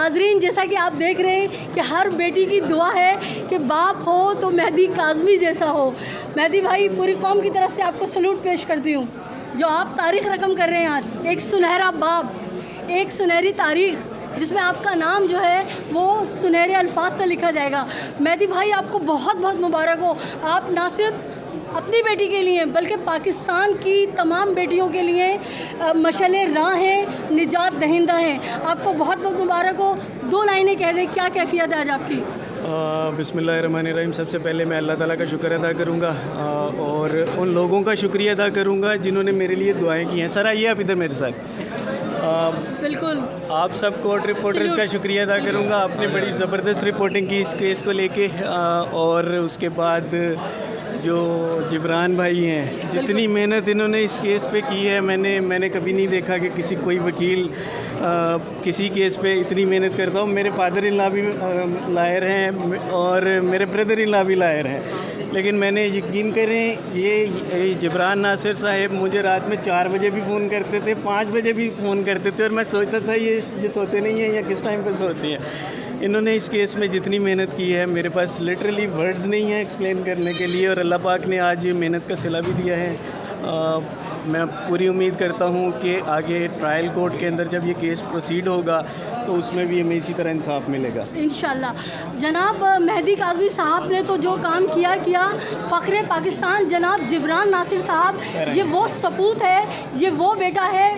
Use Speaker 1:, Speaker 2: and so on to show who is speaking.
Speaker 1: नाजरीन, जैसा कि आप देख रहे हैं कि हर बेटी की दुआ है कि बाप हो तो मेहदी काज़मी जैसा हो। मेहदी भाई, पूरी कौम की तरफ से आपको सलूट पेश करती हूँ, जो आप तारीख़ रकम कर रहे हैं आज। एक सुनहरा बाप, एक सुनहरी तारीख़, जिसमें आपका नाम जो है वो सुनहरे अल्फाज से लिखा जाएगा। मेहदी भाई, आपको बहुत बहुत मुबारक हो। आप ना सिर्फ अपनी बेटी के लिए बल्कि पाकिस्तान की तमाम बेटियों के लिए मशाले राह हैं, निजात दहिंदा हैं। आपको बहुत बहुत मुबारक हो। 2 लाइनें कह दें, क्या कैफियत है आज आपकी?
Speaker 2: बिस्मिल्लाहिर्रहमानिर्रहीम। सबसे पहले मैं अल्लाह ताला का शुक्र अदा करूँगा और उन लोगों का शुक्रिया अदा करूँगा जिन्होंने मेरे लिए दुआएं की हैं। सर आइए आप इधर मेरे साथ।
Speaker 1: बिल्कुल।
Speaker 2: आप सब कोर्ट रिपोर्टर्स का शुक्रिया अदा करूँगा, आपने बड़ी ज़बरदस्त रिपोर्टिंग की इस केस को लेके। और उसके बाद जो जिब्रान भाई हैं, जितनी मेहनत इन्होंने इस केस पे की है, मैंने कभी नहीं देखा कि किसी कोई वकील किसी केस पे इतनी मेहनत करता हो। मेरे फादर इन लॉ भी लायर हैं और मेरे ब्रदर इन लॉ भी लायर हैं, लेकिन मैंने यकीन करें ये जिब्रान नासिर साहब मुझे रात में 4 बजे भी फ़ोन करते थे, 5 बजे भी फ़ोन करते थे और मैं सोचता था ये सोते नहीं हैं या किस टाइम पे सोते हैं। इन्होंने इस केस में जितनी मेहनत की है, मेरे पास लिटरली वर्ड्स नहीं हैं एक्सप्लेन करने के लिए, और अल्लाह पाक ने आज ये मेहनत का सिला भी दिया है। मैं पूरी उम्मीद करता हूँ कि आगे ट्रायल कोर्ट के अंदर जब ये केस प्रोसीड होगा तो उसमें भी हमें इसी तरह इंसाफ मिलेगा
Speaker 1: इंशाल्लाह। जनाब मेहदी काज़मी साहब ने तो जो काम किया फ़ख्रे पाकिस्तान जनाब जिब्रान नासिर साहब, ये वो सपूत है, ये वो बेटा है।